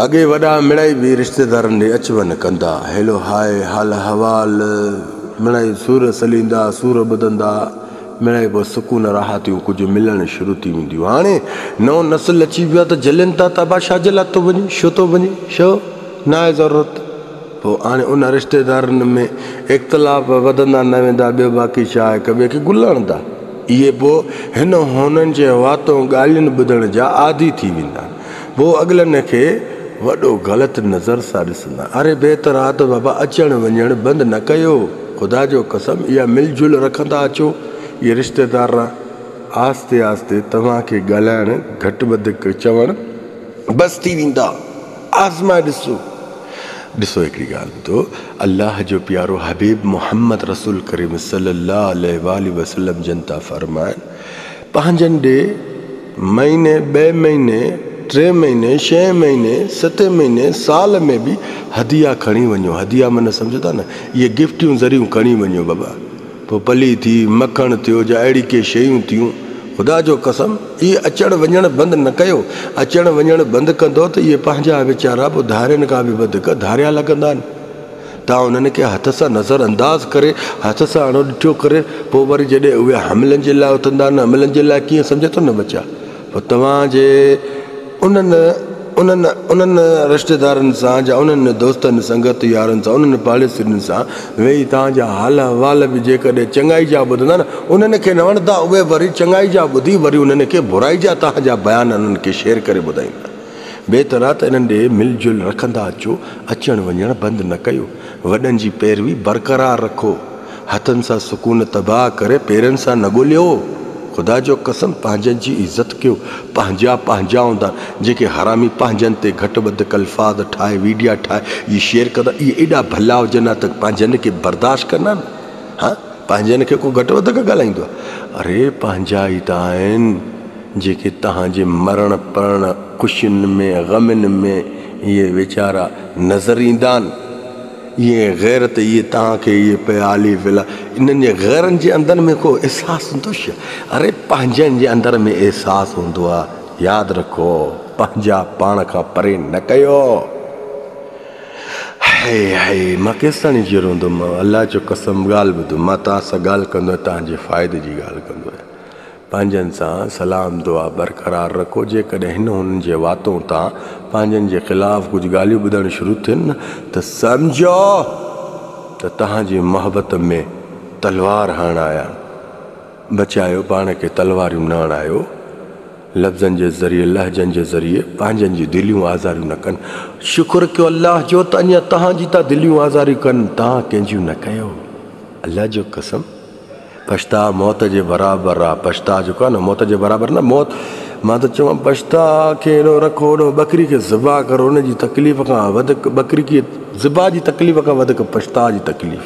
अगे वॾा मिड़ाई भी रिश्तेदारनि ॾे अच वञ कंदा, हेलो हाय हाल हवाल मिड़ाई सूर सलींदा सूर ॿुधंदा, मिड़ाई पोइ सुकून राहतियूं कुझु मिलणु शुरू थी वेंदियूं। हाणे नओं नस्ल अची वियो आहे त जलनि था त छा जे लाइ थो वञे, छो थो वञे, छो न आहे ज़रूरत। पोइ हाणे उन रिश्तेदारनि में इख़्तिलाफ़ वधंदा न वेंदा, ॿियो बाक़ी छा आहे, हिक ॿिए खे गुलाणंदा। इहे पोइ हिन हुननि जे वातों ॻाल्हियुनि ॿुधण जा आदी थी वेंदा। पोइ अॻिलनि खे वॾो ग़लति नज़र सां ॾिसंदा। अरे बहितर आहे त बाबा अचणु वञणु बंदि न कयो, ख़ुदा जो कसम इहा मिलजुल रखंदा अचो। इहे रिश्तेदार आस्ते आस्ते तव्हांखे ॻाल्हाइणु घटि वधि चवणु बसि थी वेंदा। आज़माए ॾिसो। हिकिड़ी ॻाल्हि ॿुधो, अल्लाह जो प्यारो हबीब मोहम्मद रसूल करीम सल्लल्लाहु अलैहि वसल्लम जन था फ़रमाइनि, पंहिंजनि ॾे महीने 2 महीने 3 महीने 6 महीने 7 महीने साल में बि हदिया खणी वञो। हदिया माना सम्झो था न, इहे गिफ्टियूं ज़रियूं खणी वञो बाबा। पोइ पली थी, मखणु थियो, या अहिड़ी के शयूं थियूं, ख़ुदा जो कसम इहे अचणु वञणु बंदि न कयो। अचणु वञणु बंदि कंदो त इहे पंहिंजा वीचारा पोइ धारियुनि खां बि वधीक धारिया लॻंदा आहिनि। तव्हां उन्हनि खे हथ सां नज़र अंदाज़ करे, हथ सां अणो ॾिठो करे, पोइ वरी जॾहिं उहे हमलनि जे लाइ उथंदा न, हमलनि जे लाइ कीअं सम्झे थो न बचा। पोइ तव्हांजे उन्हनि रिश्तेदारनि सां या उन्हनि दोस्तनि संगत यारनि सां, उन्हनि पाड़ेसियुनि सां वेही तव्हांजा हाल अहवाल बि जेकॾहिं चङाई जा ॿुधंदा न, उन्हनि खे न वणंदा, उहे वरी चङाई जा ॿुधी वरी उन्हनि खे बुराई जा तव्हांजा बयान उन्हनि खे शेयर करे ॿुधाईंदा। बहितर आहे त इन्हनि ॾे मिलजुल रखंदा अचो, अचणु वञणु बंदि न कयो। वॾनि जी पैरवी बरक़रार रखो, हथनि सां सुकून तबाह करे पेरनि सां न ॻोल्हियो। ख़ुदा जो कसम पंहिंजनि जी इज़त कयो। पंहिंजा हूंदा जेके हरामी पंहिंजनि ते घटि वधि अल्फाज़ ठाहे, वीडिया ठाहे, इहे शेयर कंदा, इहे एॾा भला हुजनि हा त पंहिंजनि खे बर्दाश्त कंदा न। हा, पंहिंजनि खे को घटि वधि ॻाल्हाईंदो आहे। अरे पंहिंजा ई त आहिनि जेके तव्हांजे मरण परण ख़ुशियुनि में ग़मनि में इहे वीचारा नज़र ईंदा आहिनि। इहे ग़ैरत इहे तव्हांखे इहे पिया आली फिला, इन्हनि जे ग़ैरनि जे अंदरि में को अहसासु हूंदो छा? अरे पंहिंजनि जे अंदरि में अहसासु हूंदो आहे। यादि रखो, पंहिंजा पाण खां परे न कयो। हाय मां केसि ताईं जीअं रहंदुमि, अलाह जो कसम ॻाल्हि ॿुधो, मां तव्हां सां ॻाल्हि कंदो आहियां तव्हांजे फ़ाइदे जी ॻाल्हि कंदो आहियां। पंहिंजनि सां सलाम दुआ बरक़रार रखो। जेकॾहिं हुननि जे वातों तां पंहिंजनि जे ख़िलाफ़ु कुझु ॻाल्हियूं ॿुधणु शुरू थियनि न, त सम्झो त तव्हांजी मोहबत में तलवार हणणु आया। बचायो पाण खे, तलवारियूं न हणायो। लफ़्ज़नि जे ज़रिए, लहजनि जे ज़रिए पंहिंजनि जी दिलियूं आज़ारियूं न कनि। शुक्र कयो अल्लाह जो त अञा तव्हांजी था दिलियूं आज़ारियूं कनि, तव्हां कंहिंजियूं न कयो। अल्लाह जो कसम पछता मौत जे बराबरि आहे। पछता जेको आहे न, मौत जे बराबरि न। मौत मां त चवां पछता खे एॾो रखो, एॾो बकरी खे ज़िबा करो, उन जी तकलीफ़ खां वधीक बकरी खे ज़िबा जी तकलीफ़ खां वधीक पछता जी तकलीफ़।